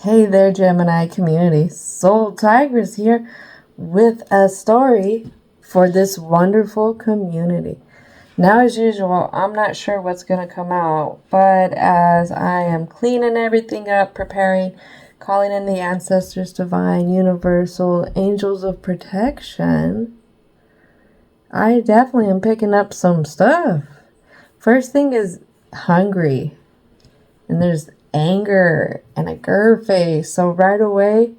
Hey there, Gemini community. Soul Tigress here with a story for this wonderful community. Now, as usual, I'm not sure what's going to come out, but as I am cleaning everything up, preparing, calling in the ancestors, divine, universal, angels of protection, I definitely am picking up some stuff. First thing is hungry, and there's anger and a grr face. So right away,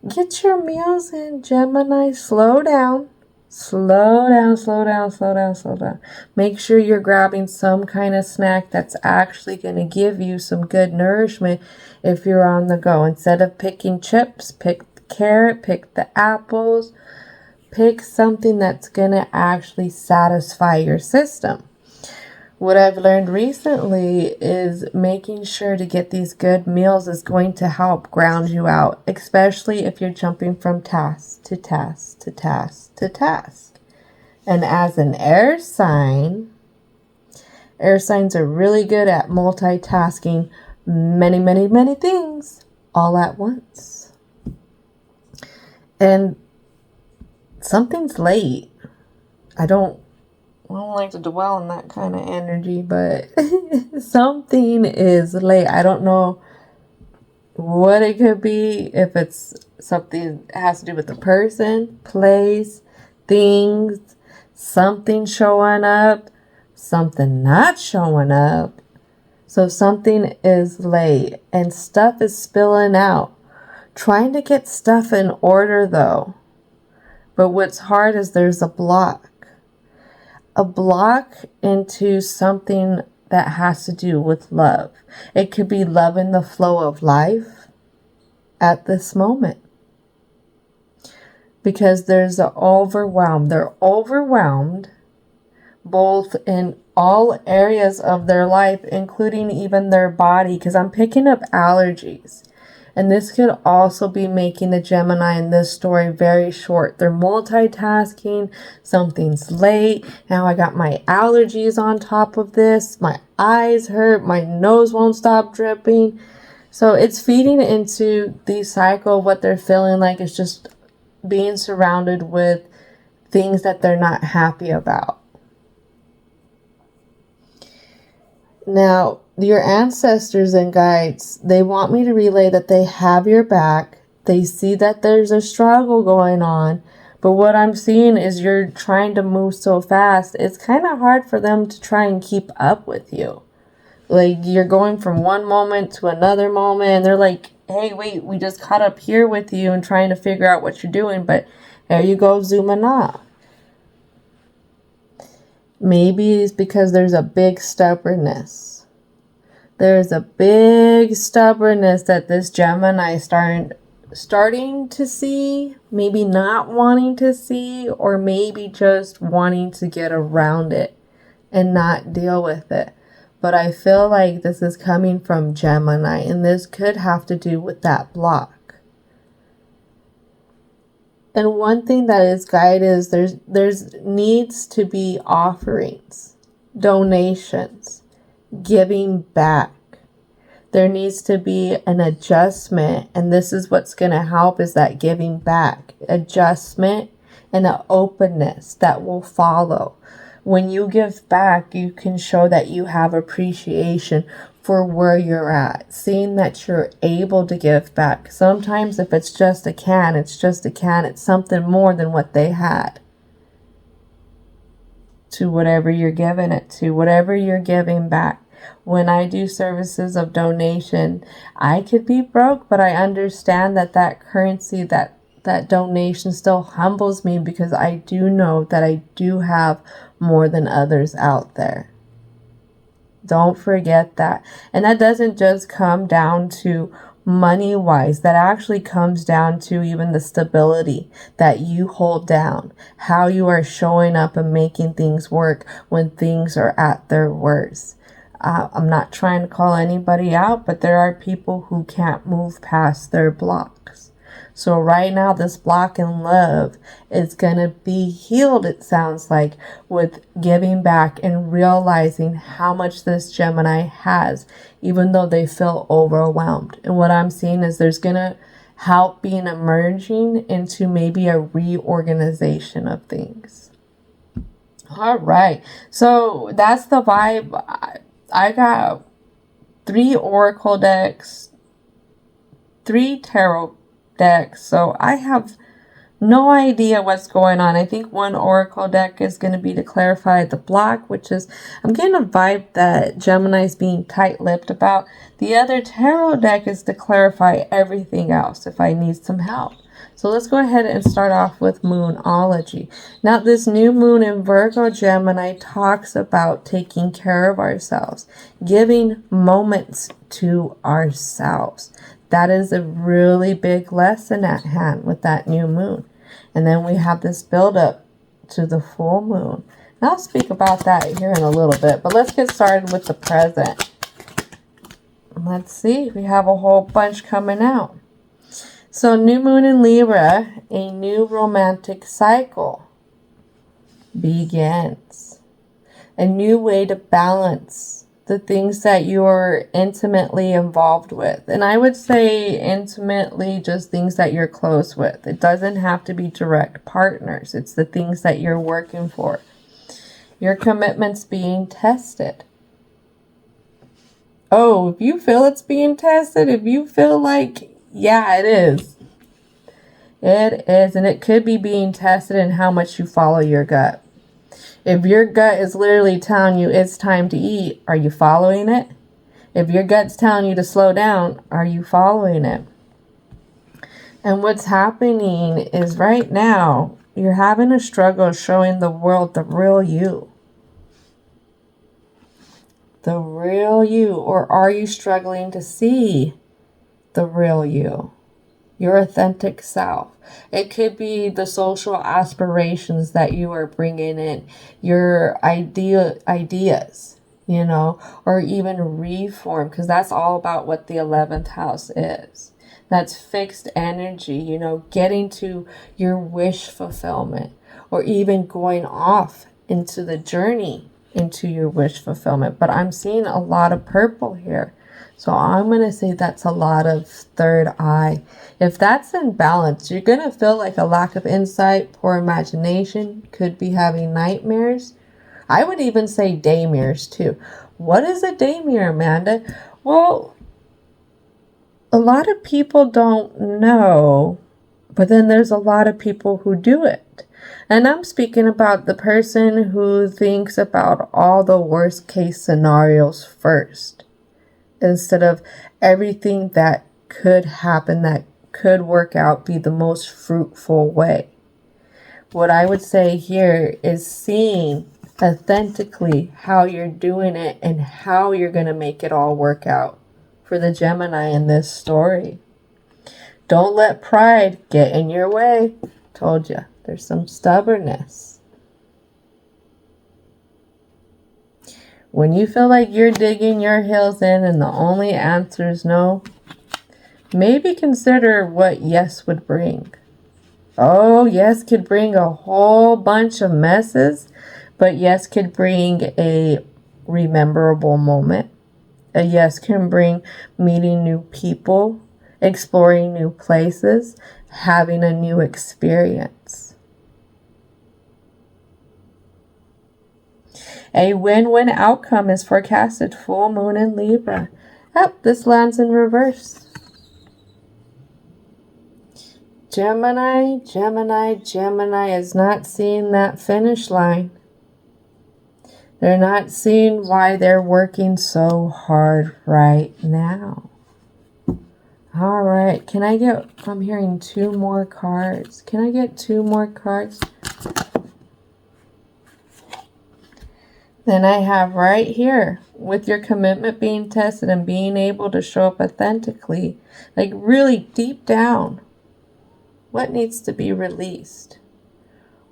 get your meals in, Gemini. Slow down. Slow down, slow down, slow down, slow down. Make sure you're grabbing some kind of snack that's actually going to give you some good nourishment if you're on the go. Instead of picking chips, pick the carrot, pick the apples. Pick something that's going to actually satisfy your system. What I've learned recently is making sure to get these good meals is going to help ground you out, especially if you're jumping from task to task to task to task. And as an air signs are really good at multitasking many, many, many things all at once. And something's late. I don't like to dwell on that kind of energy, but something is late. I don't know what it could be, if it's something that has to do with the person, place, things, something showing up, something not showing up. So something is late and stuff is spilling out. Trying to get stuff in order though. But what's hard is there's a block into something that has to do with love. It could be loving the flow of life at this moment. Because there's an overwhelm. They're overwhelmed both in all areas of their life, including even their body. Because I'm picking up allergies. And this could also be making the Gemini in this story very short. They're multitasking. Something's late. Now I got my allergies on top of this. My eyes hurt. My nose won't stop dripping. So it's feeding into the cycle of what they're feeling like. It's just being surrounded with things that they're not happy about. Now, your ancestors and guides, they want me to relay that they have your back. They see that there's a struggle going on. But what I'm seeing is you're trying to move so fast. It's kind of hard for them to try and keep up with you. Like, you're going from one moment to another moment. And they're like, hey, wait, we just caught up here with you and trying to figure out what you're doing. But there you go, zooming off. Maybe it's because there's a big stubbornness. There's a big stubbornness that this Gemini is starting to see, maybe not wanting to see, or maybe just wanting to get around it and not deal with it. But I feel like this is coming from Gemini, and this could have to do with that block. And one thing that is guided is there's needs to be offerings, donations, giving back. There needs to be an adjustment, and this is what's going to help is that giving back, adjustment, and an openness that will follow. When you give back, you can show that you have appreciation for where you're at, seeing that you're able to give back. Sometimes if it's just a can, it's just a can. It's something more than what they had. To whatever you're giving it to, whatever you're giving back. When I do services of donation, I could be broke, but I understand that currency, that donation still humbles me because I do know that I do have more than others out there. Don't forget that. And that doesn't just come down to money-wise. That actually comes down to even the stability that you hold down. How you are showing up and making things work when things are at their worst. I'm not trying to call anybody out, but there are people who can't move past their blocks. So right now, this block in love is going to be healed, it sounds like, with giving back and realizing how much this Gemini has, even though they feel overwhelmed. And what I'm seeing is there's going to help being emerging into maybe a reorganization of things. All right. So that's the vibe. I got 3 oracle decks, 3 tarot decks. So I have no idea what's going on. I think one oracle deck is going to be to clarify the block, which is, I'm getting a vibe that Gemini's being tight-lipped about. The other tarot deck is to clarify everything else if I need some help. So let's go ahead and start off with Moonloogy. Now, this new moon in Virgo Gemini talks about taking care of ourselves, giving moments to ourselves. That is a really big lesson at hand with that new moon. And then we have this buildup to the full moon. And I'll speak about that here in a little bit. But let's get started with the present. Let's see. We have a whole bunch coming out. So new moon in Libra, a new romantic cycle begins. A new way to balance the things that you're intimately involved with. And I would say intimately just things that you're close with. It doesn't have to be direct partners. It's the things that you're working for. Your commitment's being tested. Oh, if you feel it's being tested, if you feel like, yeah, it is. It is, and it could be being tested in how much you follow your gut. If your gut is literally telling you it's time to eat, are you following it? If your gut's telling you to slow down, are you following it? And what's happening is right now, you're having a struggle showing the world the real you. The real you. Or are you struggling to see the real you? Your authentic self. It could be the social aspirations that you are bringing in, your ideas, you know, or even reform, because that's all about what the 11th house is. That's fixed energy, you know, getting to your wish fulfillment, or even going off into the journey into your wish fulfillment. But I'm seeing a lot of purple here. So I'm going to say that's a lot of third eye. If that's in balance, you're going to feel like a lack of insight, poor imagination, could be having nightmares. I would even say daymares too. What is a daymare, Amanda? Well, a lot of people don't know, but then there's a lot of people who do it. And I'm speaking about the person who thinks about all the worst case scenarios first, instead of everything that could happen, that could work out, be the most fruitful way. What I would say here is seeing authentically how you're doing it and how you're going to make it all work out for the Gemini in this story. Don't let pride get in your way. Told you, there's some stubbornness. When you feel like you're digging your heels in and the only answer is no, maybe consider what yes would bring. Oh, yes could bring a whole bunch of messes, but yes could bring a rememberable moment. A yes can bring meeting new people, exploring new places, having a new experience. A win-win outcome is forecasted. Full moon in Libra. Yep, this lands in reverse. Gemini is not seeing that finish line. They're not seeing why they're working so hard right now. All right, I'm hearing 2 more cards. Can I get 2 more cards? Then I have right here, with your commitment being tested and being able to show up authentically, like really deep down, what needs to be released?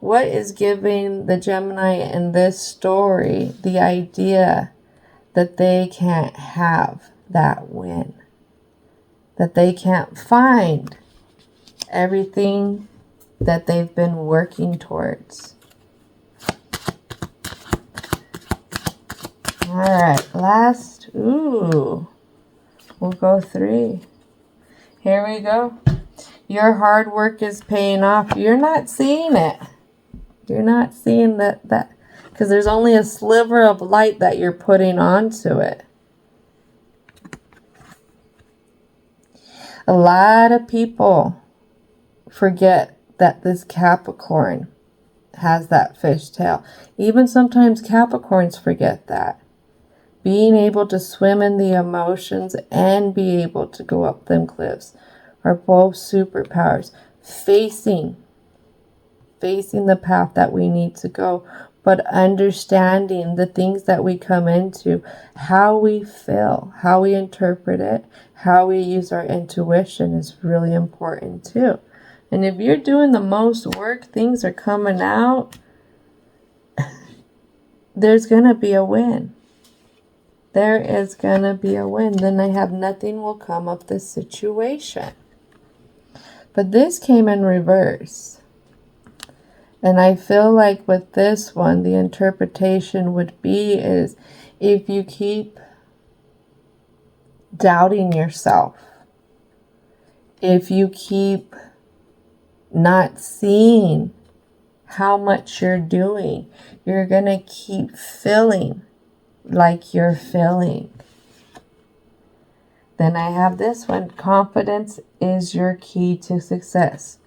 What is giving the Gemini in this story the idea that they can't have that win? That they can't find everything that they've been working towards. All right, last, ooh, we'll go 3. Here we go. Your hard work is paying off. You're not seeing it. You're not seeing that because there's only a sliver of light that you're putting onto it. A lot of people forget that this Capricorn has that fish tail. Even sometimes Capricorns forget that. Being able to swim in the emotions and be able to go up them cliffs are both superpowers. Facing the path that we need to go, but understanding the things that we come into, how we feel, how we interpret it, how we use our intuition is really important too. And if you're doing the most work, things are coming out, there's going to be a win. There is going to be a win. Then I have nothing will come of this situation. But this came in reverse. And I feel like with this one, the interpretation would be is if you keep doubting yourself, if you keep not seeing how much you're doing, you're going to keep feeling like you're feeling. Then I have this one. Confidence is your key to success.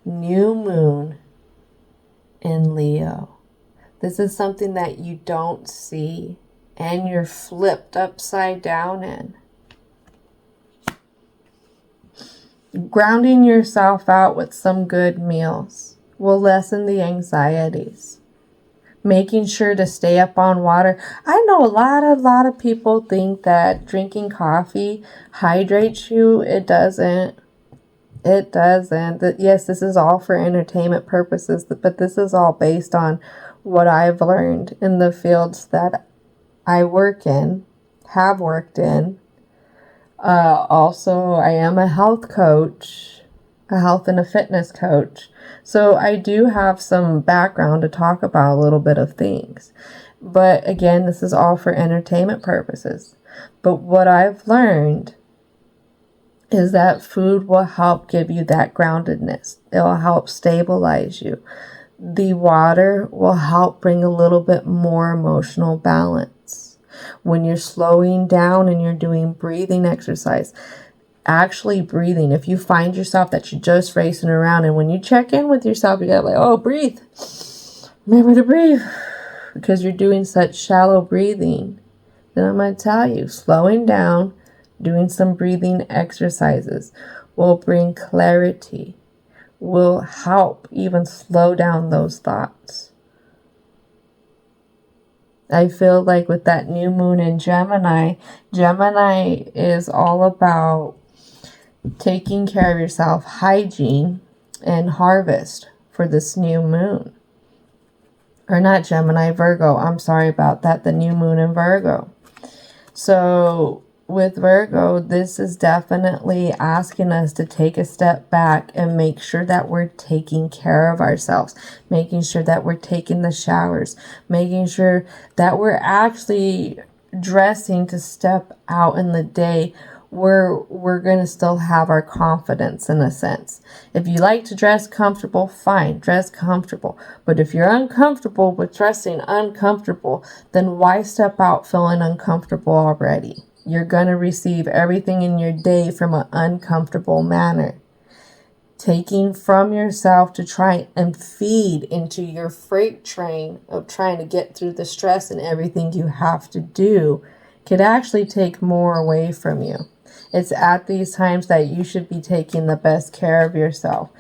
New moon in Leo. This is something that you don't see and you're flipped upside down in. Grounding yourself out with some good meals will lessen the anxieties. Making sure to stay up on water. I know a lot of people think that drinking coffee hydrates you. It doesn't. It doesn't. Yes, this is all for entertainment purposes, but this is all based on what I've learned in the fields that I work in, have worked in. Also, I am a health coach, a health and a fitness coach. So I do have some background to talk about a little bit of things. But again, this is all for entertainment purposes. But what I've learned is that food will help give you that groundedness. It will help stabilize you. The water will help bring a little bit more emotional balance. When you're slowing down and you're doing breathing exercise, actually breathing. If you find yourself that you're just racing around, and when you check in with yourself, you gotta like, oh, breathe. Remember to breathe. Because you're doing such shallow breathing, then I'm going to tell you, slowing down, doing some breathing exercises will bring clarity, will help even slow down those thoughts. I feel like with that new moon in Gemini, Gemini is all about taking care of yourself, hygiene, and harvest for this new moon. Or not Gemini, Virgo. I'm sorry about that. The new moon in Virgo. So with Virgo, this is definitely asking us to take a step back and make sure that we're taking care of ourselves, making sure that we're taking the showers, making sure that we're actually dressing to step out in the day where we're going to still have our confidence in a sense. If you like to dress comfortable, fine, dress comfortable. But if you're uncomfortable with dressing uncomfortable, then why step out feeling uncomfortable already? You're going to receive everything in your day from an uncomfortable manner. Taking from yourself to try and feed into your freight train of trying to get through the stress and everything you have to do could actually take more away from you. It's at these times that you should be taking the best care of yourself.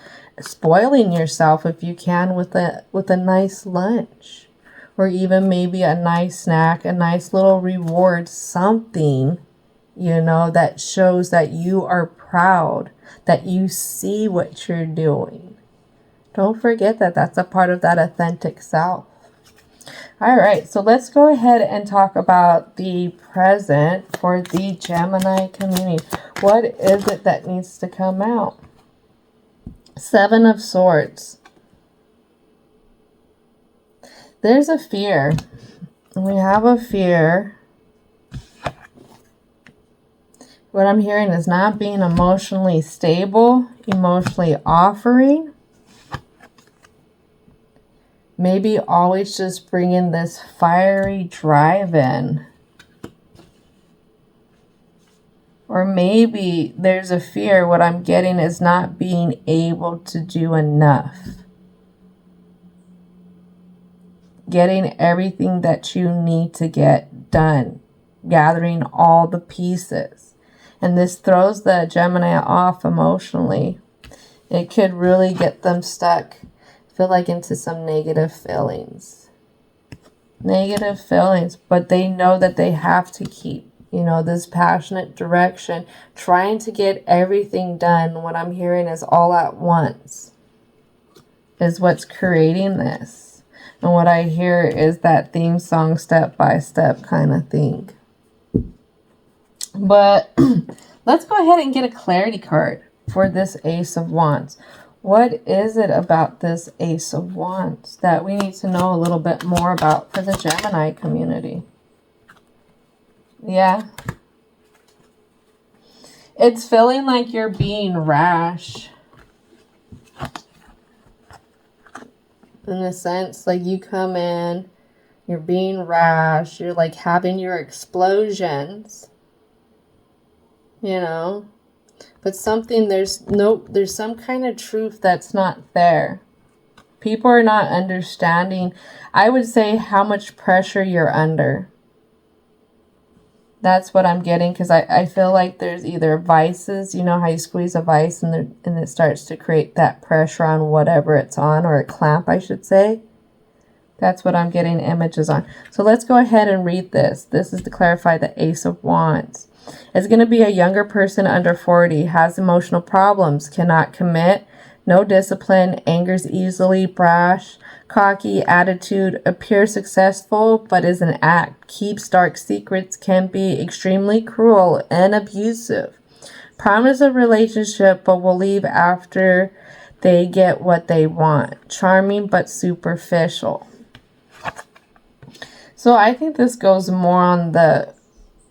Spoiling yourself if you can with a nice lunch. Or even maybe a nice snack, a nice little reward, something, that shows that you are proud, that you see what you're doing. Don't forget that that's a part of that authentic self. All right, so let's go ahead and talk about the present for the Gemini community. What is it that needs to come out? Seven of Swords. There's a fear. We have a fear. What I'm hearing is not being emotionally stable, emotionally offering. Maybe always just bringing this fiery drive in. Or maybe there's a fear, what I'm getting is not being able to do enough. Getting everything that you need to get done. Gathering all the pieces. And this throws the Gemini off emotionally. It could really get them stuck, I feel like, into some negative feelings. Negative feelings, but they know that they have to keep, you know, this passionate direction, trying to get everything done. What I'm hearing is all at once is what's creating this. And what I hear is that theme song, step by step kind of thing. But let's go ahead and get a clarity card for this Ace of Wands. What is it about this Ace of Wands that we need to know a little bit more about for the Gemini community? Yeah. It's feeling like you're being rash. In a sense, like you come in, you're being rash, you're like having your explosions. You know, but something, there's some kind of truth that's not there. People are not understanding, I would say, how much pressure you're under. That's what I'm getting, because I feel like there's either vices, you know how you squeeze a vice and it starts to create that pressure on whatever it's on, or a clamp, I should say. That's what I'm getting images on. So let's go ahead and read this. This is to clarify the Ace of Wands. It's going to be a younger person under 40, has emotional problems, cannot commit, no discipline, angers easily, brash, cocky attitude, appears successful but is an act, keeps dark secrets, can be extremely cruel and abusive, promise a relationship but will leave after they get what they want, charming but superficial. So I think this goes more on the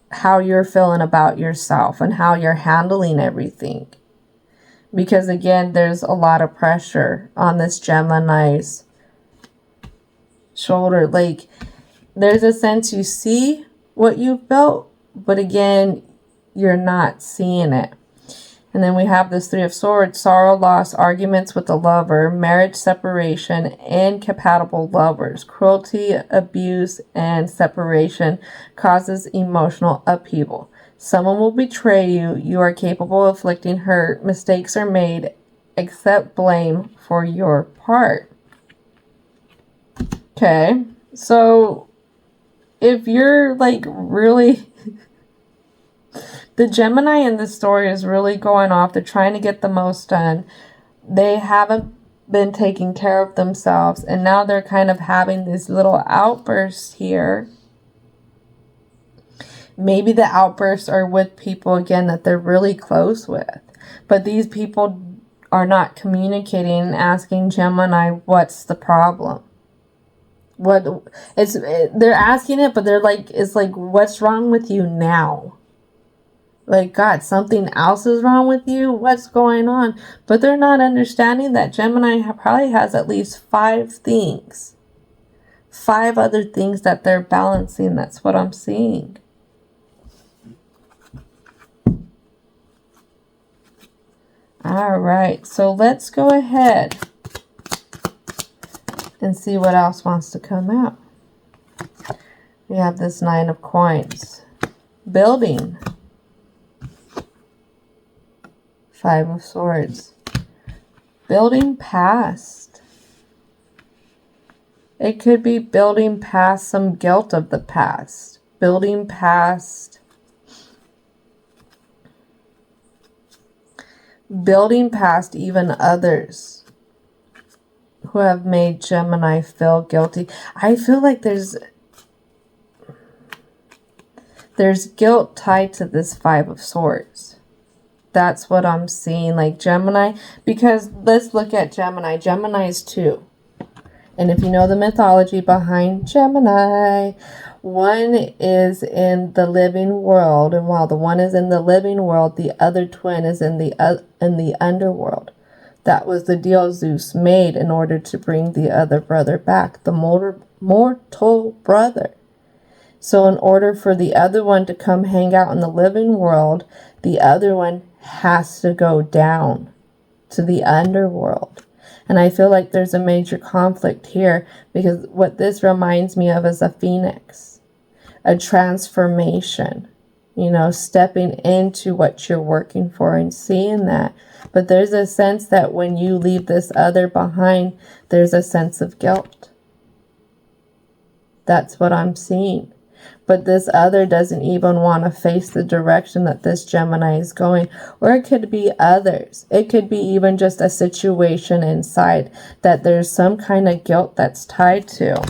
how you're feeling about yourself and how you're handling everything. Because again, there's a lot of pressure on this Gemini's shoulder. Like, there's a sense you see what you felt, but again, you're not seeing it. And then we have this Three of Swords, sorrow, loss, arguments with the lover, marriage, separation, incompatible lovers. Cruelty, abuse, and separation causes emotional upheaval. Someone will betray you. You are capable of inflicting hurt. Mistakes are made. Accept blame for your part. Okay, so if you're like really... The Gemini in this story is really going off. They're trying to get the most done. They haven't been taking care of themselves. And now they're kind of having these little outbursts here. Maybe the outbursts are with people, again, that they're really close with. But these people are not communicating and asking Gemini, what's the problem? They're asking it, but they're like, it's like, what's wrong with you now? Like, God, something else is wrong with you? What's going on? But they're not understanding that Gemini probably has at least 5 things. 5 other things that they're balancing. That's what I'm seeing. All right. So let's go ahead and see what else wants to come out. We have this 9 of Coins. Building. 5 of Swords. Building past. It could be building past some guilt of the past. Building past. Building past even others who have made Gemini feel guilty. I feel like there's guilt tied to this 5 of Swords That's what I'm seeing. Like Gemini, because let's look at Gemini. Gemini is 2. And if you know the mythology behind Gemini, one is in the living world. And while the one is in the living world, the other twin is in the underworld. That was the deal Zeus made in order to bring the other brother back, the mortal brother. So in order for the other one to come hang out in the living world, the other one has to go down to the underworld. And I feel like there's a major conflict here, because what this reminds me of is a phoenix, a transformation, you know, stepping into what you're working for and seeing that. But there's a sense that when you leave this other behind, there's a sense of guilt. That's what I'm seeing. But this other doesn't even want to face the direction that this Gemini is going. Or it could be others. It could be even just a situation inside that there's some kind of guilt that's tied to.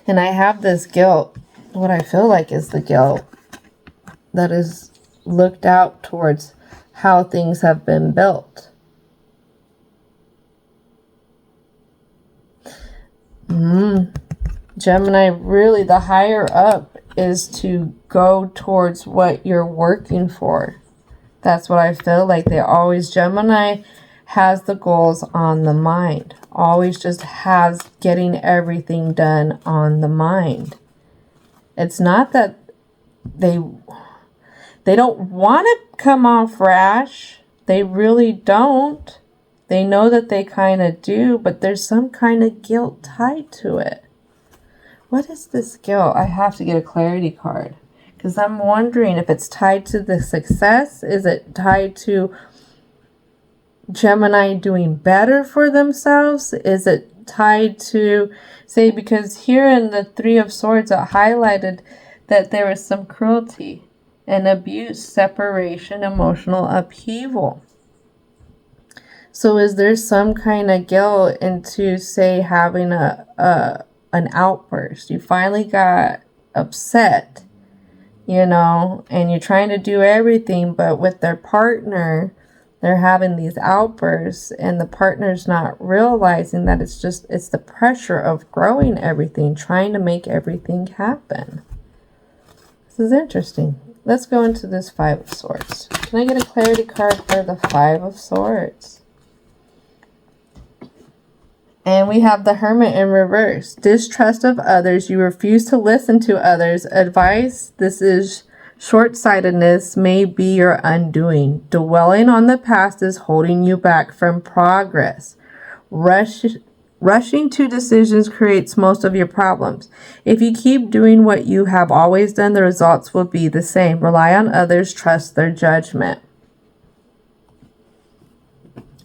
And I have this guilt. What I feel like is the guilt that is looked out towards how things have been built. Gemini, really the higher up is to go towards what you're working for. That's what I feel like. Gemini has the goals on the mind. Always just has getting everything done on the mind. It's not that they don't want to come off rash. They really don't. They know that they kind of do, but there's some kind of guilt tied to it. What is this guilt? I have to get a clarity card, because I'm wondering if it's tied to the success. Is it tied to Gemini doing better for themselves? Is it tied to, say, because here in the 3 of Swords, it highlighted that there was some cruelty and abuse, separation, emotional upheaval. So is there some kind of guilt into, say, having an outburst? You finally got upset, you know, and you're trying to do everything, but with their partner, they're having these outbursts, and the partner's not realizing that it's the pressure of growing everything, trying to make everything happen. This is interesting. Let's go into this 5 of Swords. Can I get a clarity card for the 5 of Swords? And we have the Hermit in reverse. Distrust of others. You refuse to listen to others' advice. This is short-sightedness, may be your undoing. Dwelling on the past is holding you back from progress. Rushing to decisions creates most of your problems. If you keep doing what you have always done, the results will be the same. Rely on others. Trust their judgment.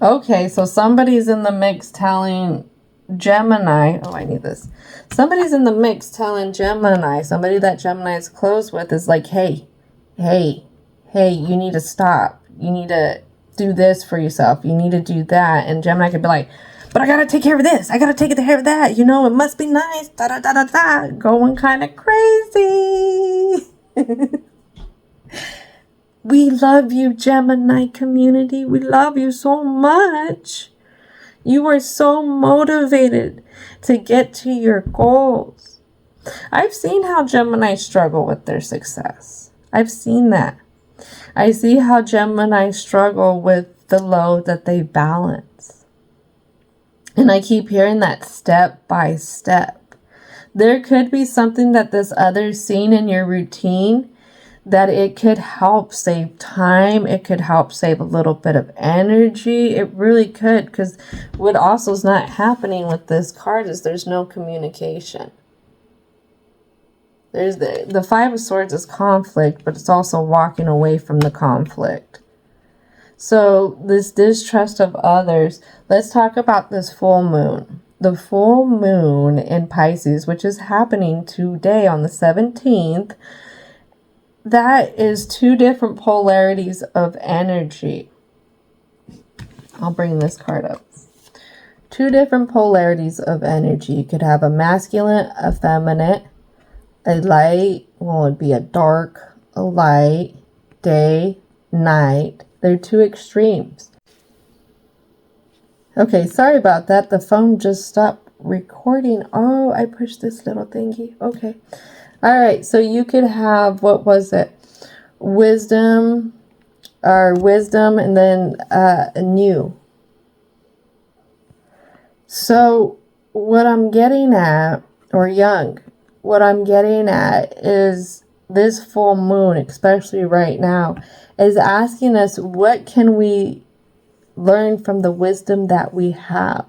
Okay, so somebody's in the mix telling Gemini, oh, I need this. Somebody's in the mix telling Gemini, somebody that Gemini is close with is like, hey, you need to stop. You need to do this for yourself. You need to do that. And Gemini could be like, but I got to take care of this. I got to take care of that. You know, it must be nice. Going kind of crazy. We love you, Gemini community. We love you so much. You are so motivated to get to your goals. I've seen how Gemini struggle with their success. I've seen that. I see how Gemini struggle with the load that they balance. And I keep hearing that step by step. There could be something that this other's seen in your routine that it could help save time. It could help save a little bit of energy. It really could, because what also is not happening with this card is there's no communication. There's the 5 of Swords is conflict, but it's also walking away from the conflict. So this distrust of others, let's talk about this full moon. The full moon in Pisces, which is happening today on the 17th, that is 2 different polarities of energy. I'll bring this card up. 2 different polarities of energy. You could have a masculine, a feminine, a light, well, it'd be a dark, a light, day, night. They're two extremes. Okay, sorry about that. The phone just stopped recording. Oh, I pushed this little thingy. Okay. All right, so you could have, what was it? Wisdom, and then a new. So what I'm getting at, or young, what I'm getting at is this full moon, especially right now, is asking us, what can we learn from the wisdom that we have,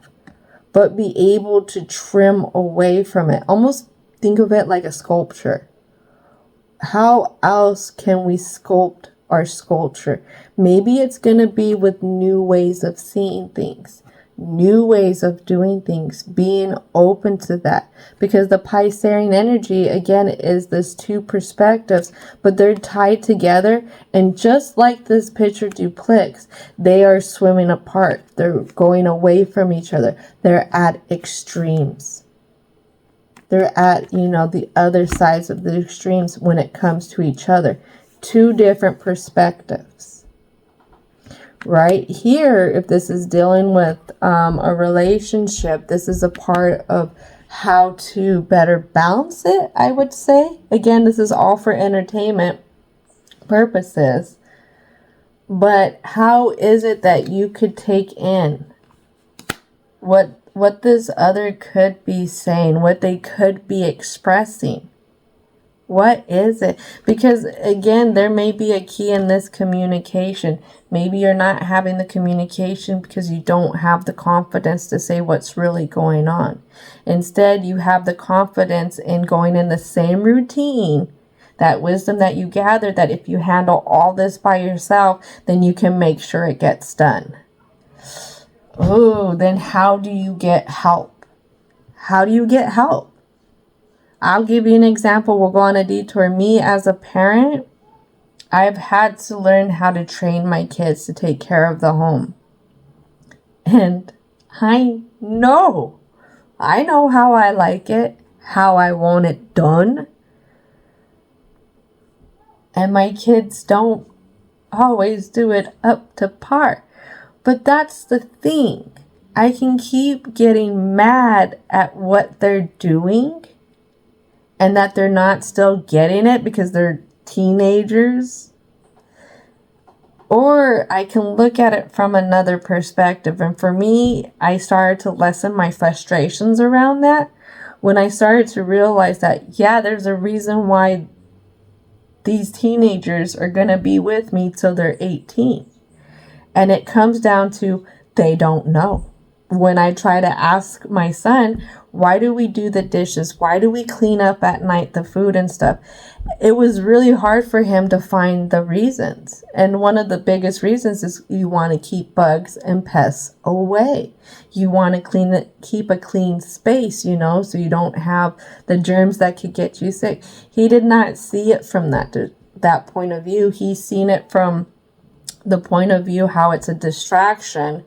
but be able to trim away from it. Almost think of it like a sculpture. How else can we sculpt our sculpture? Maybe it's going to be with new ways of seeing things, new ways of doing things, being open to that. Because the Piscean energy, again, is this two perspectives, but they're tied together. And just like this picture duplicts, they are swimming apart. They're going away from each other. They're at extremes. They're at, the other sides of the extremes when it comes to each other. Two different perspectives. Right here, if this is dealing with a relationship, this is a part of how to better balance it, I would say. Again, this is all for entertainment purposes. But how is it that you could take in what this other could be saying, what they could be expressing? What is it? Because again, there may be a key in this communication. Maybe you're not having the communication because you don't have the confidence to say what's really going on. Instead, you have the confidence in going in the same routine, that wisdom that you gather, that if you handle all this by yourself, then you can make sure it gets done. Oh, then how do you get help? How do you get help? I'll give you an example. We'll go on a detour. Me as a parent, I've had to learn how to train my kids to take care of the home. And I know how I like it, how I want it done. And my kids don't always do it up to par. But that's the thing. I can keep getting mad at what they're doing and that they're not still getting it because they're teenagers. Or I can look at it from another perspective. And for me, I started to lessen my frustrations around that when I started to realize that, yeah, there's a reason why these teenagers are going to be with me till they're 18. And it comes down to they don't know. When I try to ask my son, why do we do the dishes? Why do we clean up at night, the food and stuff? It was really hard for him to find the reasons. And one of the biggest reasons is you want to keep bugs and pests away. You want to keep a clean space, so you don't have the germs that could get you sick. He did not see it from that point of view. He's seen it from the point of view how it's a distraction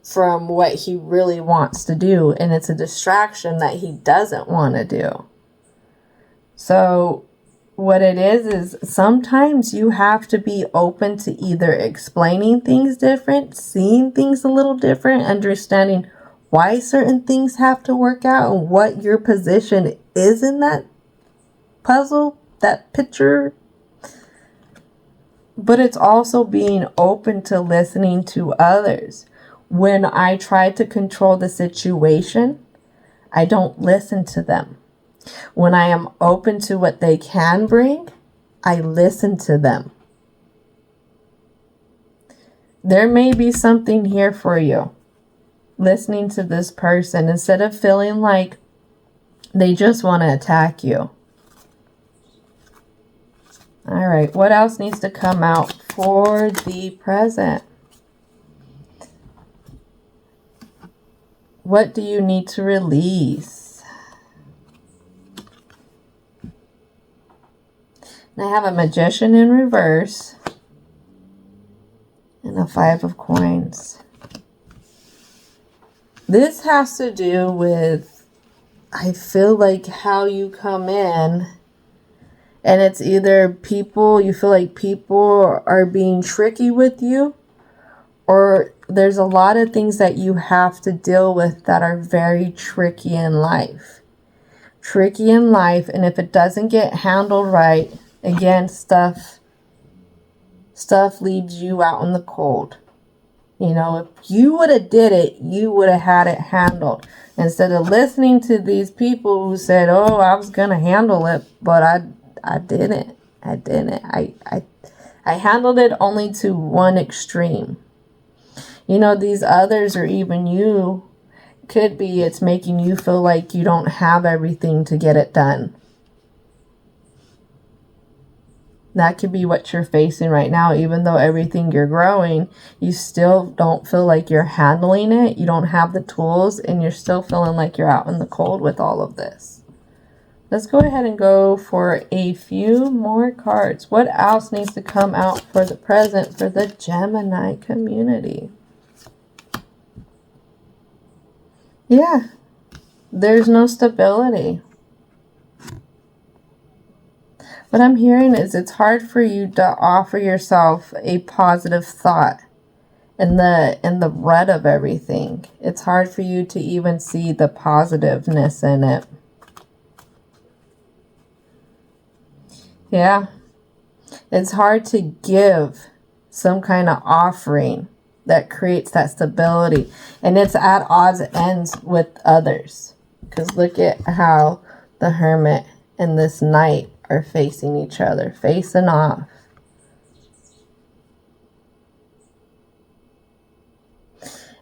from what he really wants to do, and it's a distraction that he doesn't want to do. So what it is sometimes you have to be open to either explaining things different, seeing things a little different, understanding why certain things have to work out and what your position is in that puzzle, that picture. But it's also being open to listening to others. When I try to control the situation, I don't listen to them. When I am open to what they can bring, I listen to them. There may be something here for you. Listening to this person instead of feeling like they just want to attack you. All right, what else needs to come out for the present? What do you need to release? And I have a Magician in reverse and a 5 of coins. This has to do with, I feel like, how you come in And it's either people, you feel like people are being tricky with you, or there's a lot of things that you have to deal with that are very tricky in life. Tricky in life, and if it doesn't get handled right, again, stuff leaves you out in the cold. You know, if you would have did it, you would have had it handled. Instead of listening to these people who said, oh, I was going to handle it, but I didn't. I handled it only to one extreme. You know, these others, or even you, could be it's making you feel like you don't have everything to get it done. That could be what you're facing right now. Even though everything you're growing, you still don't feel like you're handling it. You don't have the tools, and you're still feeling like you're out in the cold with all of this. Let's go ahead and go for a few more cards. What else needs to come out for the present for the Gemini community? Yeah, there's no stability. What I'm hearing is it's hard for you to offer yourself a positive thought in the rut of everything. It's hard for you to even see the positiveness in it. Yeah. It's hard to give some kind of offering that creates that stability. And it's at odds ends with others. Because look at how the Hermit and this Knight are facing each other, facing off.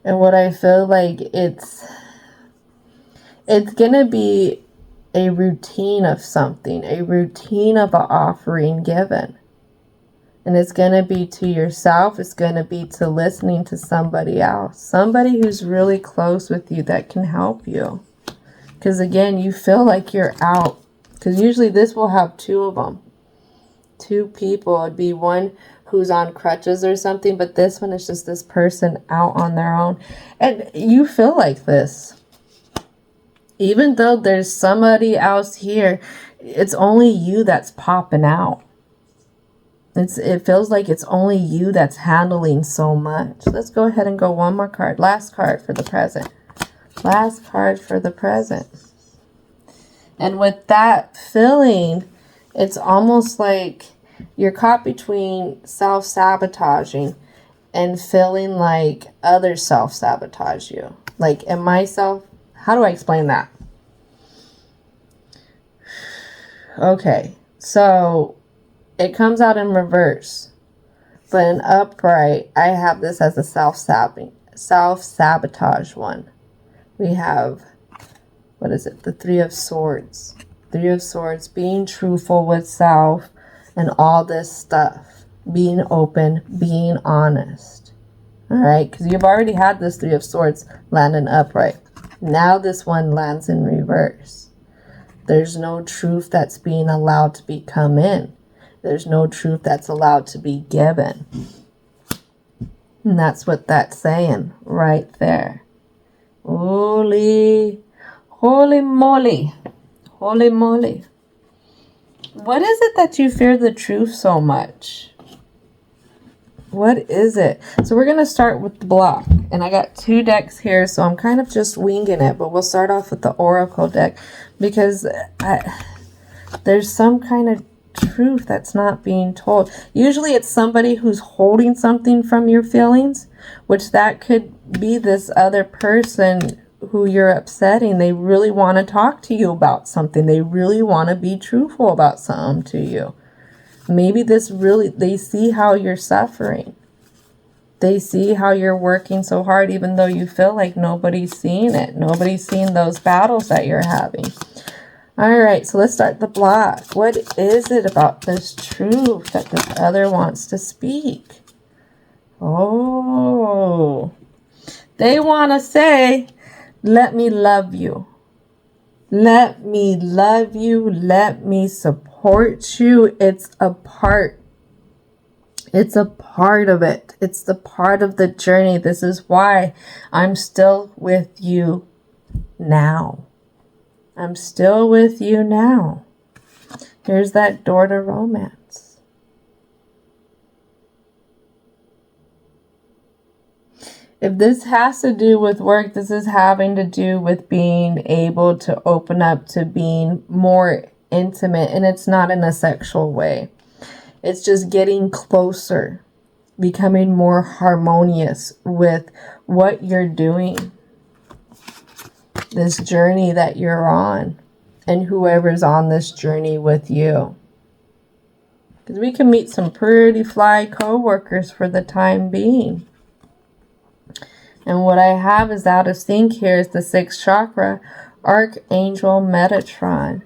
And what I feel like it's going to be a routine of something, a routine of an offering given. And it's going to be to yourself. It's going to be to listening to somebody else. Somebody who's really close with you that can help you. Because again, you feel like you're out. Because usually this will have two of them. Two people. It'd be one who's on crutches or something. But this one is just this person out on their own. And you feel like this. Even though there's somebody else here, it's only you that's popping out. It feels like it's only you that's handling so much. Let's go ahead and go one more card. Last card for the present. Last card for the present. And with that feeling, it's almost like you're caught between self-sabotaging and feeling like others self-sabotage you. Like, how do I explain that? Okay, so it comes out in reverse, but in upright, I have this as a self-sabotage one. We have, what is it? The Three of Swords. Three of Swords, being truthful with self and all this stuff. Being open, being honest. All right, because you've already had this Three of Swords land in upright. Now this one lands in reverse. There's no truth that's being allowed to come in. There's no truth that's allowed to be given. And that's what that's saying right there. Holy moly. Holy moly. What is it that you fear the truth so much? What is it? So we're going to start with the block. And I got two decks here, so I'm kind of just winging it. But we'll start off with the Oracle deck. Because there's some kind of truth that's not being told. Usually it's somebody who's holding something from your feelings. Which that could be this other person who you're upsetting. They really want to talk to you about something. They really want to be truthful about something to you. Maybe they see how you're suffering. They see how you're working so hard, even though you feel like nobody's seeing it. Nobody's seeing those battles that you're having. All right, so let's start the block. What is it about this truth that this other wants to speak? Oh, they want to say, let me love you. Let me love you. Let me support you. It's a part. It's a part of it. It's the part of the journey. This is why I'm still with you now. I'm still with you now. Here's that door to romance. If this has to do with work, this is having to do with being able to open up to being more intimate, and it's not in a sexual way. It's just getting closer, becoming more harmonious with what you're doing, this journey that you're on, and whoever's on this journey with you. Because we can meet some pretty fly co-workers for the time being. And what I have is out of sync here is the 6th chakra. Archangel Metatron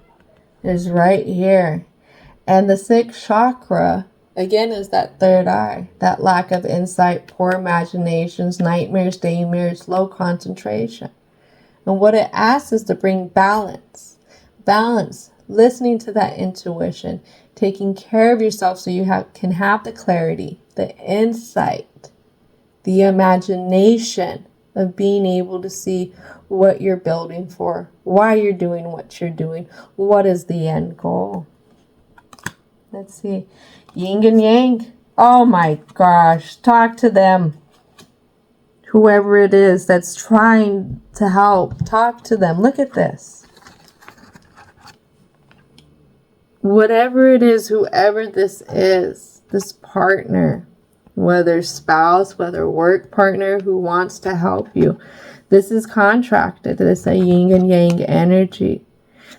is right here. And the 6th chakra, again, is that third eye. That lack of insight, poor imaginations, nightmares, daymares, low concentration. And what it asks is to bring balance. Balance. Listening to that intuition. Taking care of yourself so you can have the clarity, the insight, the imagination of being able to see what you're building for, why you're doing what you're doing, what is the end goal. Let's see. Yin and Yang. Oh my gosh. Talk to them. Whoever it is that's trying to help, talk to them. Look at this. Whatever it is, whoever this is, this partner, whether spouse, whether work partner who wants to help you. This is contracted. This is a yin and yang energy.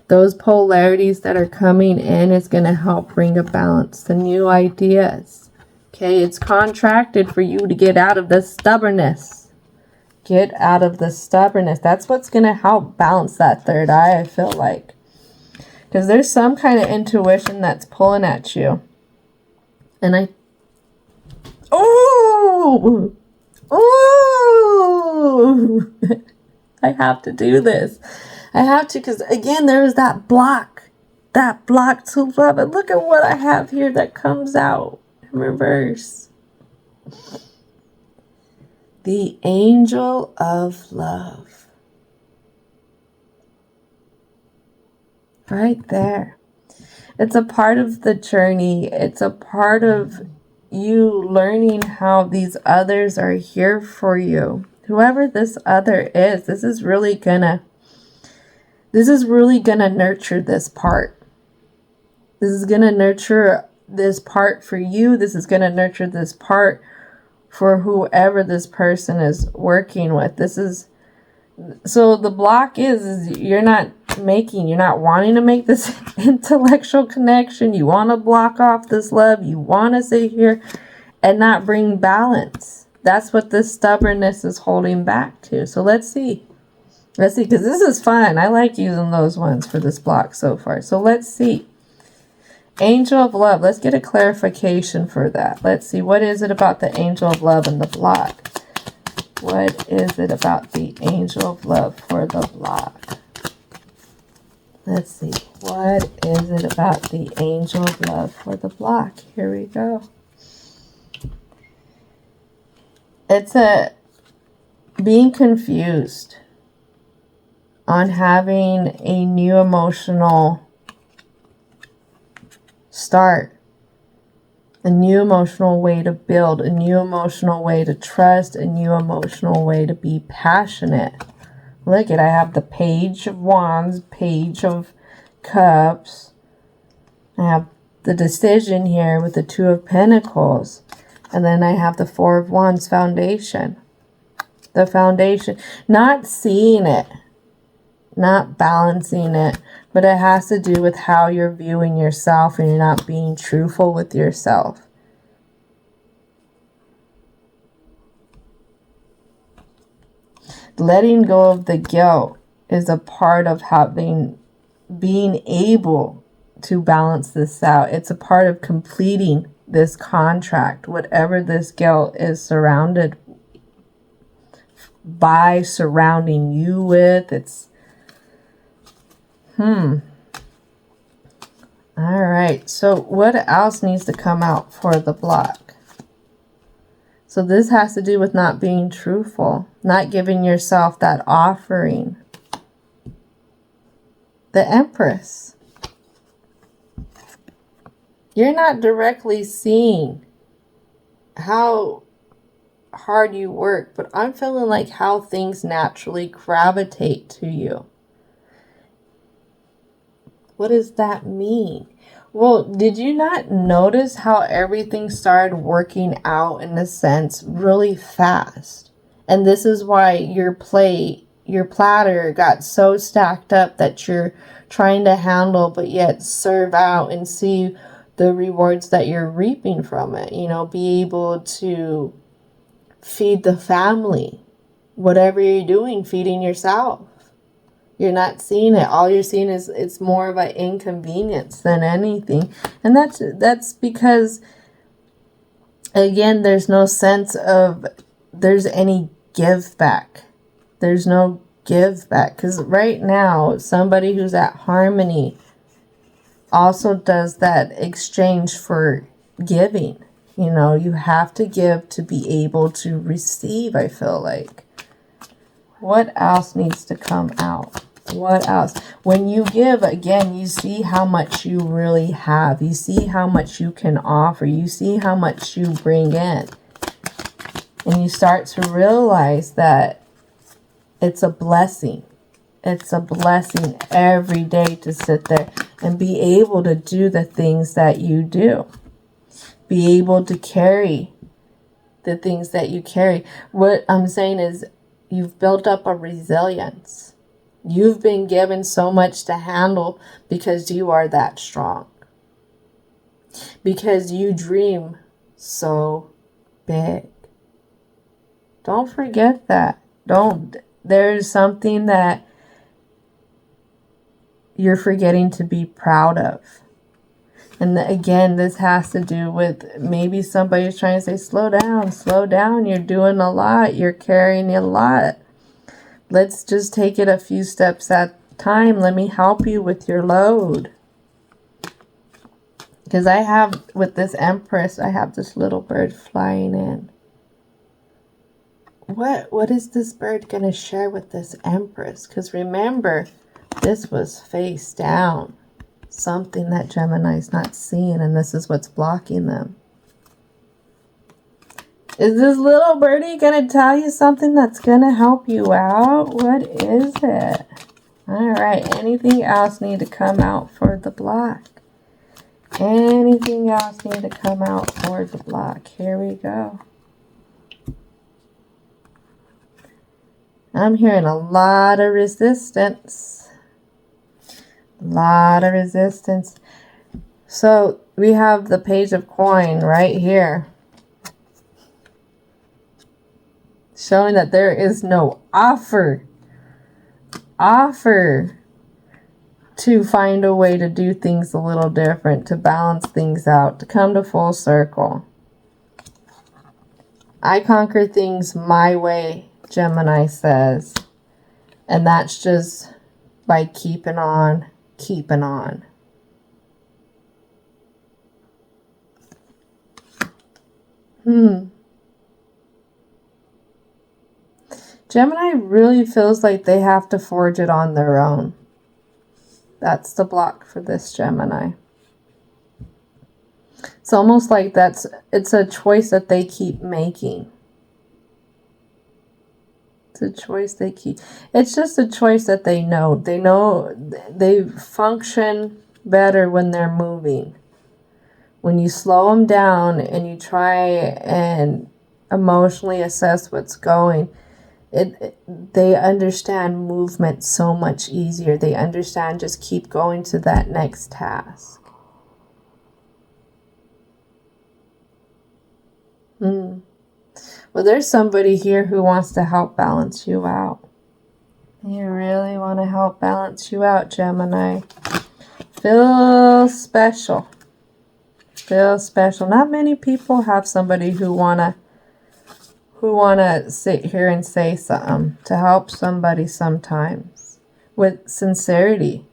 Those polarities that are coming in is going to help bring a balance. The new ideas. Okay, it's contracted for you to get out of the stubbornness. Get out of the stubbornness. That's what's going to help balance that third eye, I feel like. Because there's some kind of intuition that's pulling at you. And oh, I have to do this. I have to, because again, there is that block to love. And look at what I have here that comes out in reverse. The angel of love. Right there. It's a part of the journey. It's a part of you learning how these others are here for you. Whoever this other is, this is really gonna nurture this part. This is gonna nurture this part for you. This is gonna nurture this part for whoever this person is working with. So the block is you're not wanting to make this intellectual connection. You want to block off this love. You want to sit here and not bring balance. That's what this stubbornness is holding back to. So let's see, because this is fun. I like using those ones for this block so far. So let's see. Angel of love. Let's get a clarification for that. Let's see. What is it about the angel of love and the block? What is it about the angel of love for the block? Let's see. What is it about the angel of love for the block? Here we go. It's being confused on having a new emotional start. A new emotional way to build, a new emotional way to trust, a new emotional way to be passionate. Look at, I have the Page of Wands, Page of Cups. I have the decision here with the Two of Pentacles. And then I have the Four of Wands, foundation. The foundation. Not seeing it. Not balancing it. But it has to do with how you're viewing yourself and you're not being truthful with yourself. Letting go of the guilt is a part of being able to balance this out. It's a part of completing this contract, whatever this guilt is surrounded by, surrounding you with. It's all right, so what else needs to come out for the block? So this has to do with not being truthful, not giving yourself that offering. The Empress. You're not directly seeing how hard you work, but I'm feeling like how things naturally gravitate to you. What does that mean? Well, did you not notice how everything started working out in a sense really fast? And this is why your platter got so stacked up that you're trying to handle but yet serve out and see the rewards that you're reaping from it. You know, be able to feed the family. Whatever you're doing, feeding yourself. You're not seeing it. All you're seeing is it's more of an inconvenience than anything. And that's because, again, there's no sense of there's any give back. There's no give back. Because right now, somebody who's at harmony also does that exchange for giving. You know, you have to give to be able to receive, I feel like. What else needs to come out? What else? When you give, again, you see how much you really have. You see how much you can offer. You see how much you bring in. And you start to realize that it's a blessing. It's a blessing every day to sit there and be able to do the things that you do. Be able to carry the things that you carry. What I'm saying is you've built up a resilience. You've been given so much to handle because you are that strong. Because you dream so big. Don't forget that. There's something that you're forgetting to be proud of. And again, this has to do with maybe somebody's trying to say, slow down. You're doing a lot. You're carrying a lot. Let's just take it a few steps at a time. Let me help you with your load. Because I have, with this Empress, I have this little bird flying in. What is this bird going to share with this Empress? Because remember, this was face down. Something that Gemini's not seeing, and this is what's blocking them. Is this little birdie going to tell you something that's going to help you out? What is it? All right. Anything else need to come out for the block? Anything else need to come out for the block? Here we go. I'm hearing a lot of resistance. A lot of resistance. So we have the Page of Coin right here. Showing that there is no offer to find a way to do things a little different, to balance things out, to come to full circle. I conquer things my way, Gemini says. And that's just by keeping on. Gemini really feels like they have to forge it on their own. That's the block for this Gemini. It's almost like it's a choice that they keep making. It's a choice they keep. It's just a choice that they know. They know they function better when they're moving. When you slow them down and you try and emotionally assess what's going, they understand movement so much easier. They understand just keep going to that next task. Well, there's somebody here who wants to help balance you out. You really want to help balance you out, Gemini. Feel special. Feel special. Not many people have somebody who wanna sit here and say something to help somebody sometimes with sincerity,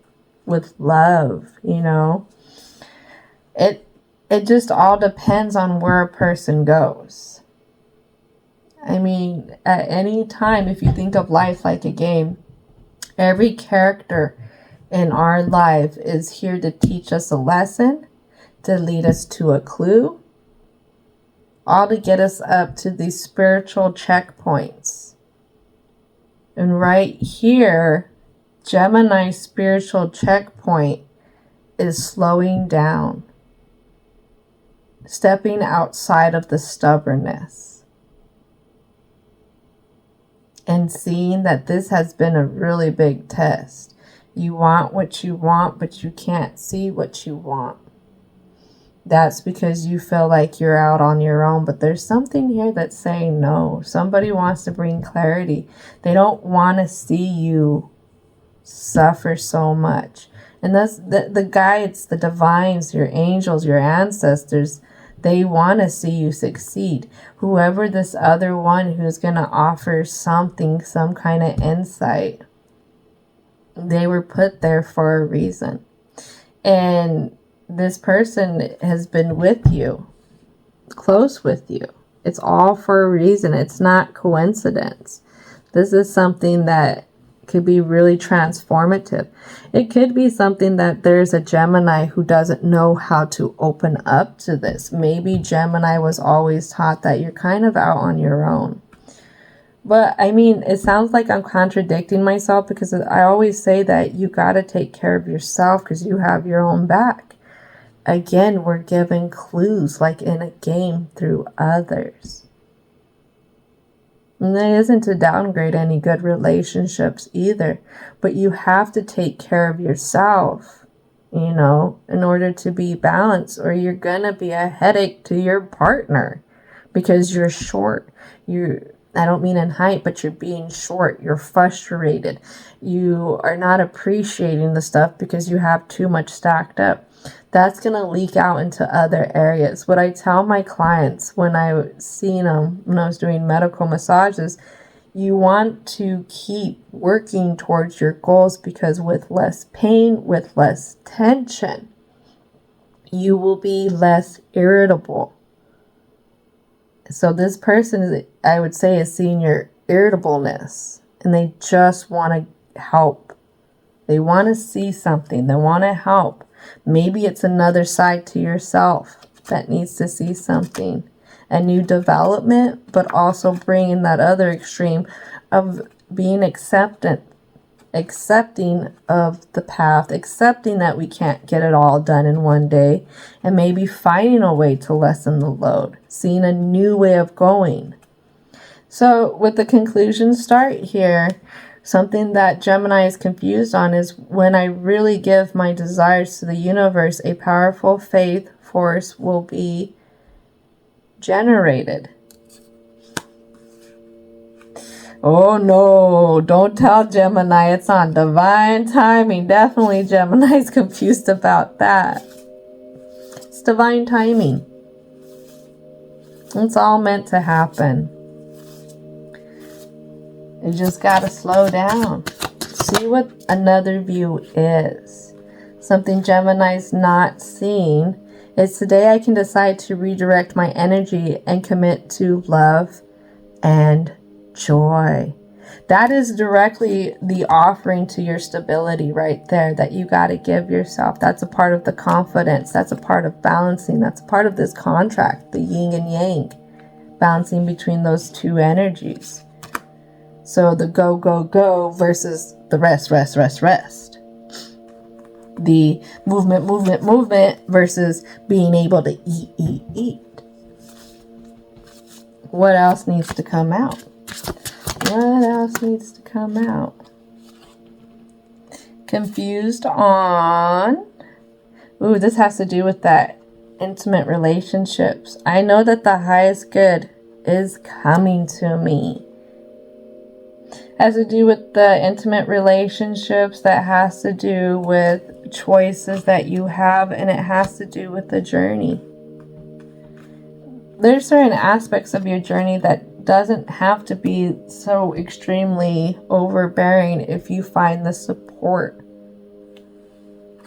with love, you know. It just all depends on where a person goes. I mean, at any time, if you think of life like a game, every character in our life is here to teach us a lesson, to lead us to a clue, all to get us up to these spiritual checkpoints. And right here, Gemini's spiritual checkpoint is slowing down, stepping outside of the stubbornness, and seeing that this has been a really big test. You want what you want, but you can't see what you want. That's because you feel like you're out on your own, but there's something here that's saying no. Somebody wants to bring clarity. They don't want to see you suffer so much. And that's the guides, the divines, your angels, your ancestors. They want to see you succeed. Whoever this other one who's going to offer something, some kind of insight, they were put there for a reason. And this person has been with you, close with you. It's all for a reason. It's not coincidence. This is something that could be really transformative. It could be something that there's a Gemini who doesn't know how to open up to this. Maybe Gemini was always taught that you're kind of out on your own. But I mean, it sounds like I'm contradicting myself, because I always say that you got to take care of yourself because you have your own back. Again, we're given clues like in a game through others. And that isn't to downgrade any good relationships either, but you have to take care of yourself, in order to be balanced, or you're gonna be a headache to your partner because you're short. I don't mean in height, but you're being short. You're frustrated. You are not appreciating the stuff because you have too much stacked up. That's going to leak out into other areas. What I tell my clients when I seen them, when I was doing medical massages, you want to keep working towards your goals, because with less pain, with less tension, you will be less irritable. So this person, I would say, is seeing your irritableness, and they just want to help. They want to see something. They want to help. Maybe it's another side to yourself that needs to see something, a new development, but also bringing that other extreme of being accepting of the path, accepting that we can't get it all done in one day, and maybe finding a way to lessen the load, seeing a new way of going. So with the conclusion start here, something that Gemini is confused on is when I really give my desires to the universe, a powerful faith force will be generated. Oh no, don't tell Gemini it's on divine timing. Definitely Gemini's confused about that. It's divine timing. It's all meant to happen. You just gotta slow down. See what another view is. Something Gemini's not seeing is today I can decide to redirect my energy and commit to love and joy. That is directly the offering to your stability right there that you got to give yourself. That's a part of the confidence. That's a part of balancing. That's a part of this contract, the yin and yang, balancing between those two energies. So the go, go, go versus the rest, rest, rest, rest. The movement, movement, movement versus being able to eat, eat, eat. What else needs to come out? What else needs to come out? Confused on... Ooh, this has to do with that intimate relationships. I know that the highest good is coming to me. Has to do with the intimate relationships, that has to do with choices that you have, and it has to do with the journey. There's certain aspects of your journey that doesn't have to be so extremely overbearing if you find the support.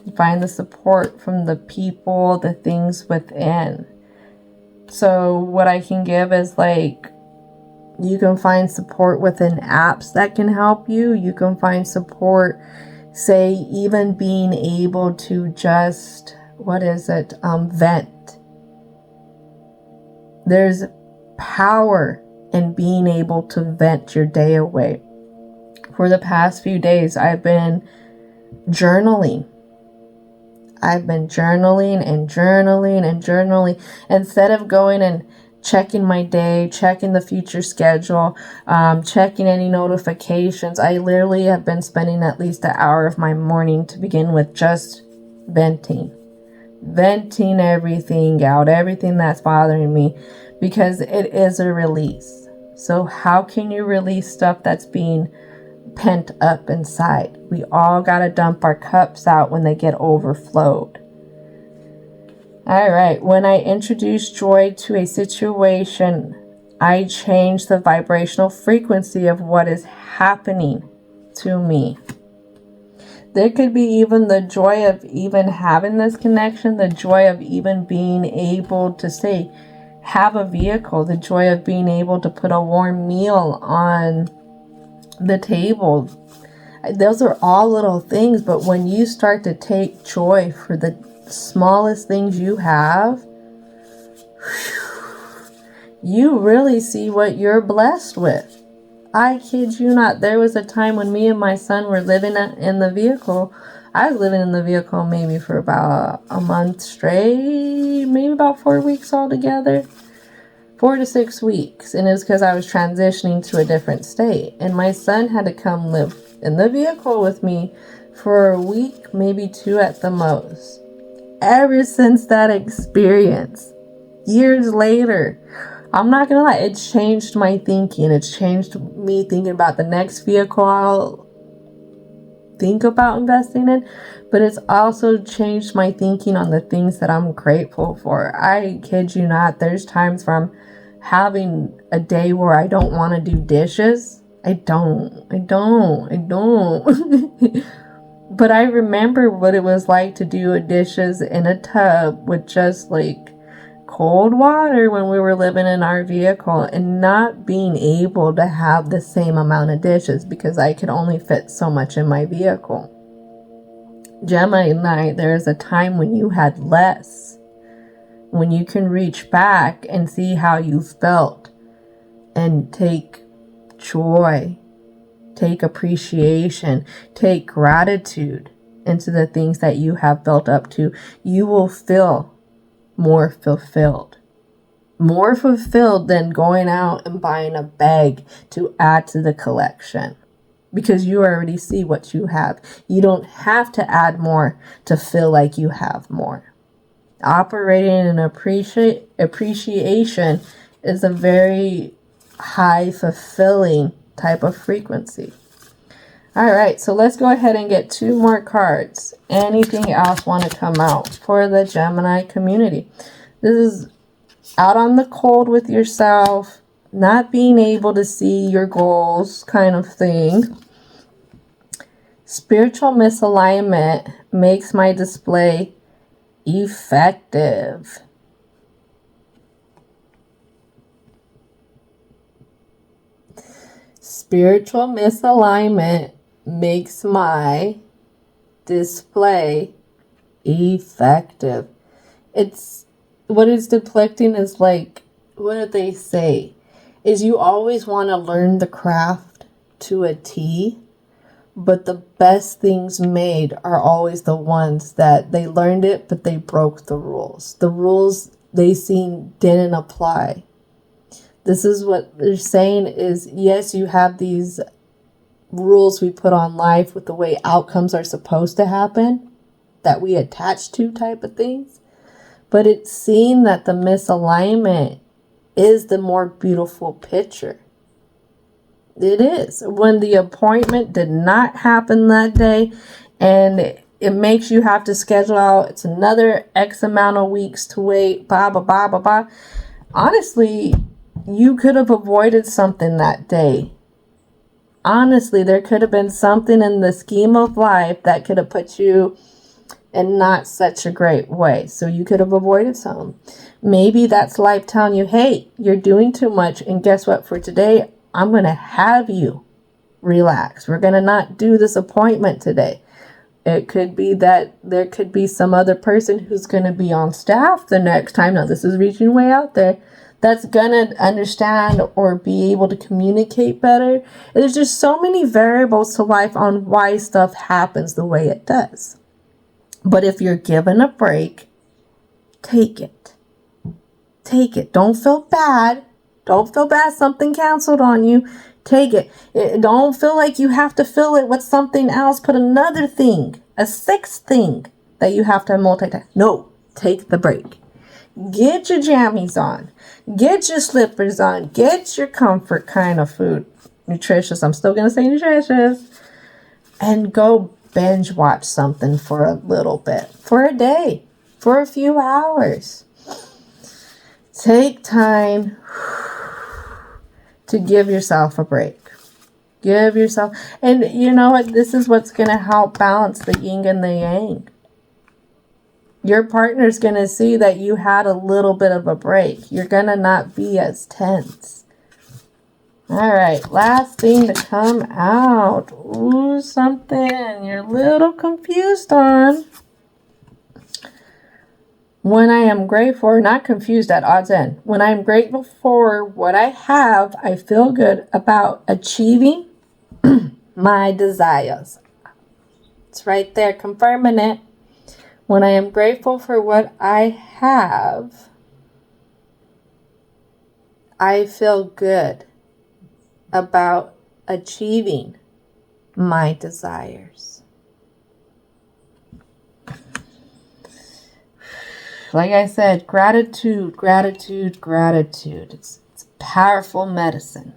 You find the support from the people, the things within. So what I can give is like, you can find support within apps that can help you. You can find support, say, even being able to just vent. There's power in being able to vent your day away. For the past few days, I've been journaling. I've been journaling and journaling and journaling instead of going and checking my day, checking the future schedule, checking any notifications. I literally have been spending at least an hour of my morning to begin with just venting everything out, everything that's bothering me, because it is a release. So how can you release stuff that's being pent up inside? We all got to dump our cups out when they get overflowed. All right. When I introduce joy to a situation, I change the vibrational frequency of what is happening to me. There could be even the joy of even having this connection, the joy of even being able to say, have a vehicle, the joy of being able to put a warm meal on the table. Those are all little things, but when you start to take joy for the smallest things you have, you really see what you're blessed with. I kid you not. There was a time when me and my son were living in the vehicle. I was living in the vehicle maybe for about a month straight, maybe about 4 weeks altogether. 4 to 6 weeks. And it was because I was transitioning to a different state. And my son had to come live in the vehicle with me for a week, maybe 2 at the most. Ever since that experience, years later, I'm not gonna lie, it changed my thinking. It's changed me thinking about the next vehicle I'll think about investing in, but it's also changed my thinking on the things that I'm grateful for. I kid you not, there's times where I'm having a day where I don't want to do dishes. I don't. But I remember what it was like to do dishes in a tub with just like cold water when we were living in our vehicle, and not being able to have the same amount of dishes because I could only fit so much in my vehicle. Gemma and I, there's a time when you had less, when you can reach back and see how you felt and take joy, take appreciation, take gratitude into the things that you have built up to. You will feel more fulfilled than going out and buying a bag to add to the collection, because you already see what you have. You don't have to add more to feel like you have more. Operating in appreciation is a very high fulfilling type of frequency. All right, so let's go ahead and get 2 more cards. Anything else want to come out for the Gemini community? This is out on the cold with yourself, not being able to see your goals kind of thing. Spiritual misalignment makes my display effective. Spiritual misalignment makes my display effective. It's what it's depicting is like, what did they say? Is you always want to learn the craft to a T, but the best things made are always the ones that they learned it, but they broke the rules. The rules they seen didn't apply. This is what they're saying is, yes, you have these rules we put on life with the way outcomes are supposed to happen, that we attach to type of things. But it's seen that the misalignment is the more beautiful picture. It is. When the appointment did not happen that day, and it makes you have to schedule out, it's another X amount of weeks to wait, blah, blah, blah, blah, blah. Honestly, you could have avoided something that day. Honestly, there could have been something in the scheme of life that could have put you in not such a great way. So you could have avoided some. Maybe that's life telling you, hey, you're doing too much. And guess what? For today, I'm going to have you relax. We're going to not do this appointment today. It could be that there could be some other person who's going to be on staff the next time. Now, this is reaching way out there. That's going to understand or be able to communicate better. There's just so many variables to life on why stuff happens the way it does. But if you're given a break, take it. Take it. Don't feel bad. Don't feel bad something canceled on you. Take it. Don't feel like you have to fill it with something else. Put another thing, a sixth thing that you have to multitask. No, take the break. Get your jammies on. Get your slippers on. Get your comfort kind of food. Nutritious. I'm still going to say nutritious. And go binge watch something for a little bit. For a day. For a few hours. Take time to give yourself a break. Give yourself, and you know what? This is what's going to help balance the yin and the yang. Your partner's going to see that you had a little bit of a break. You're going to not be as tense. All right, last thing to come out. Ooh, something you're a little confused on. When I am grateful, not confused at odds end. When I am grateful for what I have, I feel good about achieving my desires. It's right there, confirming it. When I am grateful for what I have, I feel good about achieving my desires. Like I said, gratitude, gratitude, gratitude. It's powerful medicine.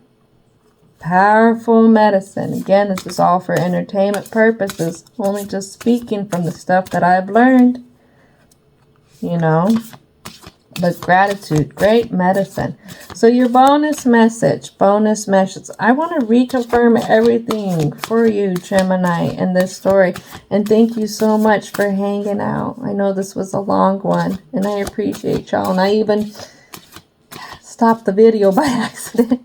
Powerful medicine. Again, this is all for entertainment purposes. Only just speaking from the stuff that I've learned. You know. But gratitude, great medicine. So your bonus message. I want to reconfirm everything for you, Gemini, in this story. And thank you so much for hanging out. I know this was a long one. And I appreciate y'all. And I even stopped the video by accident.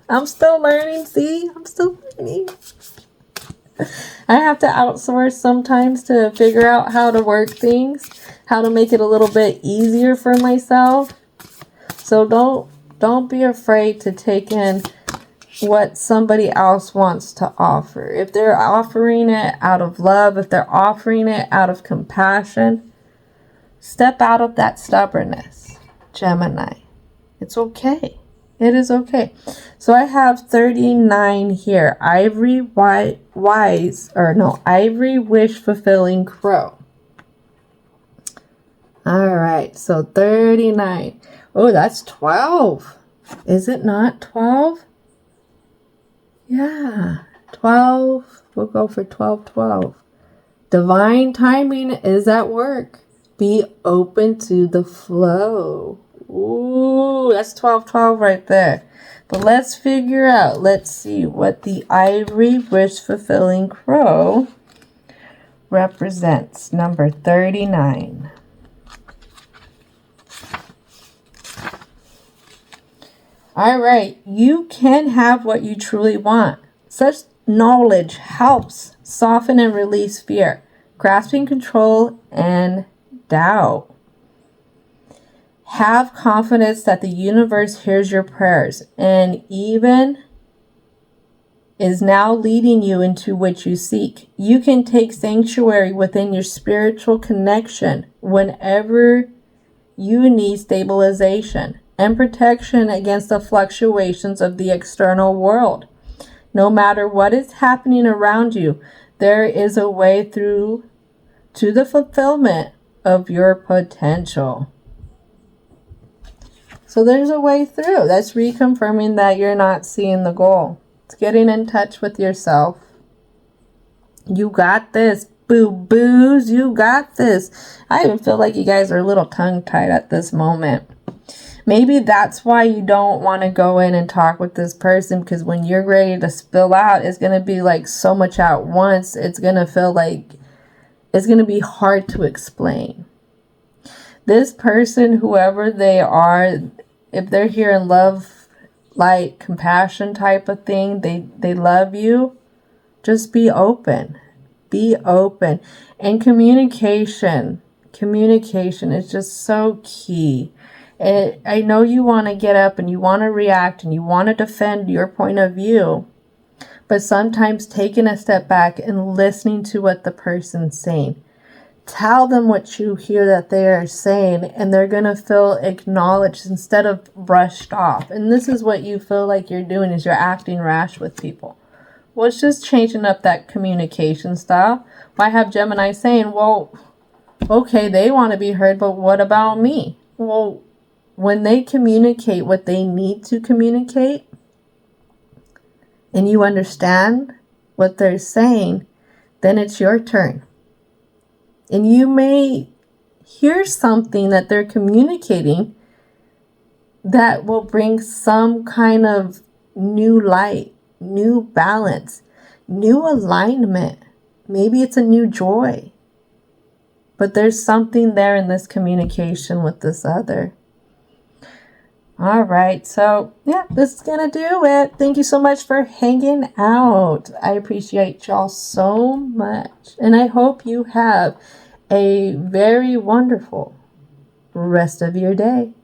I'm still learning. See? I'm still learning. I have to outsource sometimes to figure out how to work things. How to make it a little bit easier for myself. So don't be afraid to take in what somebody else wants to offer. If they're offering it out of love, if they're offering it out of compassion, step out of that stubbornness, Gemini. It's okay. It is okay. So I have 39 here. Ivory wish fulfilling crow. All right, so 39. Oh, that's 12. Is it not 12? Yeah, 12. We'll go for 12. Divine timing is at work. Be open to the flow. Ooh, that's 12 right there. But let's figure out. Let's see what the ivory wish fulfilling crow represents. Number 39. All right, you can have what you truly want. Such knowledge helps soften and release fear, grasping control, and doubt. Have confidence that the universe hears your prayers and even is now leading you into what you seek. You can take sanctuary within your spiritual connection whenever you need stabilization and protection against the fluctuations of the external world. No matter what is happening around you, there is a way through to the fulfillment of your potential. So there's a way through. That's reconfirming that you're not seeing the goal. It's getting in touch with yourself. You got this, boo-boos. You got this. I even feel like you guys are a little tongue-tied at this moment. Maybe that's why you don't want to go in and talk with this person, because when you're ready to spill out, it's going to be like so much at once. It's going to feel like it's going to be hard to explain. This person, whoever they are, if they're here in love, like compassion type of thing, they love you, just be open. Be open. And communication is just so key. I know you want to get up and you want to react and you want to defend your point of view, but sometimes taking a step back and listening to what the person's saying. Tell them what you hear that they are saying, and they're going to feel acknowledged instead of brushed off. And this is what you feel like you're doing, is you're acting rash with people. Well, it's just changing up that communication style. I have Gemini saying, well, okay, they want to be heard, but what about me? Well, when they communicate what they need to communicate, and you understand what they're saying, then it's your turn. And you may hear something that they're communicating that will bring some kind of new light, new balance, new alignment. Maybe it's a new joy. But there's something there in this communication with this other. All right, so yeah, this is going to do it. Thank you so much for hanging out. I appreciate y'all so much. And I hope you have a very wonderful rest of your day.